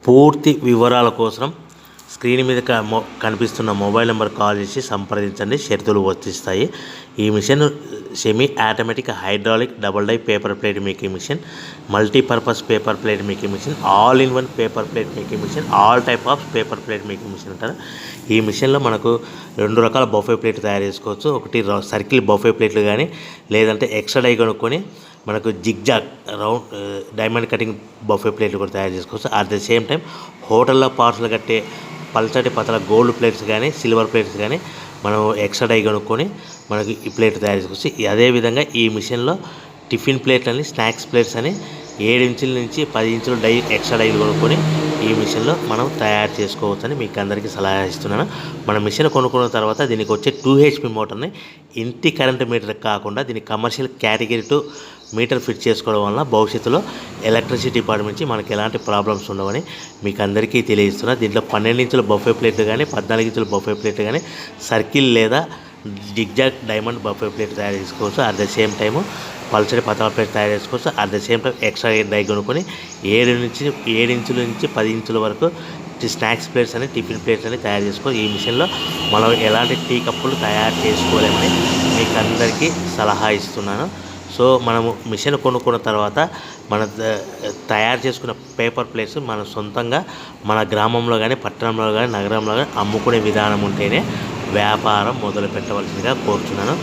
పూర్తి వివరాల కోసం స్క్రీన్ మీద కనిపిస్తున్న మొబైల్ నెంబర్ కాల్ చేసి సంప్రదించండి. షరతులు వర్తిస్తాయి. ఈ machine semi automatic hydraulic double die paper plate making machine, multipurpose paper plate making machine, all in one paper plate making machine, all type of paper plate making machine అంటారు. ఈ మిషన్లో మనకు 2 రకాల బఫే ప్లేట్ తయారు చేసుకోవచ్చు. ఒకటి circle buffet ప్లేట్లు కానీ, లేదంటే ఎక్స్ట్రా డై కొనుక్కొని మనకు zigzag round diamond cutting buffet ప్లేట్లు కూడా తయారు చేసుకోవచ్చు. అట్ ద సేమ్ టైం హోటల్లో పార్సల్ కట్టే పల్చటి పతల గోల్డ్ ప్లేట్స్ కానీ, సిల్వర్ ప్లేట్స్ కానీ మనం ఎక్స్ట్రా డై కొనుక్కొని మనకి ఈ ప్లేట్ తయారు చేసుకోవచ్చు. అదేవిధంగా ఈ మిషన్లో టిఫిన్ ప్లేట్లు అని, స్నాక్స్ ప్లేట్స్ అని 7 ఇంచుల నుంచి 10 ఇంచుల డై ఎక్స్ట్రా డైలు కొనుక్కొని ఈ మిషన్లో మనం తయారు చేసుకోవచ్చని మీకు అందరికీ సలహా ఇస్తున్నాను. మన మిషన్ కొనుక్కున్న తర్వాత దీనికి వచ్చే 2 HP మోటార్ని ఇంటి కరెంట్ మీటర్ కాకుండా దీనికి కమర్షియల్ కేటగిరీ 2 మీటర్ ఫిట్ చేసుకోవడం వల్ల భవిష్యత్తులో ఎలక్ట్రిసిటీ డిపార్ట్మెంట్ నుంచి మనకి ఎలాంటి ప్రాబ్లమ్స్ ఉండవని మీకు అందరికీ తెలియజేస్తున్నా. దీంట్లో 12 ఇంచుల బఫే ప్లేట్లు కానీ, 14 ఇంచుల బఫే ప్లేట్లు కానీ, సర్కిల్ లేదా జిగ్జాగ్ డైమండ్ బఫే ప్లేట్ తయారు చేసుకోవచ్చు. అట్ ద సేమ్ టైము పల్చడి పతల ప్లేట్ తయారు చేసుకోవచ్చు. At the same time extra die కొనుక్కొని 7 ఇంచుల నుంచి 10 ఇంచుల వరకు స్నాక్స్ ప్లేట్స్ అని, టిఫిన్ ప్లేట్స్ అని తయారు చేసుకోవచ్చు. ఈ మిషన్లో మనం ఎలాంటి టీ కప్పులు తయారు చేసుకోలేమని మీకు అందరికీ సలహా ఇస్తున్నాను. సో మనము మిషన్ కొనుక్కున్న తర్వాత మన తయారు చేసుకున్న పేపర్ ప్లేట్స్ మన సొంతంగా మన గ్రామంలో కానీ, పట్టణంలో కానీ, నగరంలో కానీ అమ్ముకునే విధానం ఉంటేనే వ్యాపారం మొదలు పెట్టవలసిందిగా కోరుతున్నాను.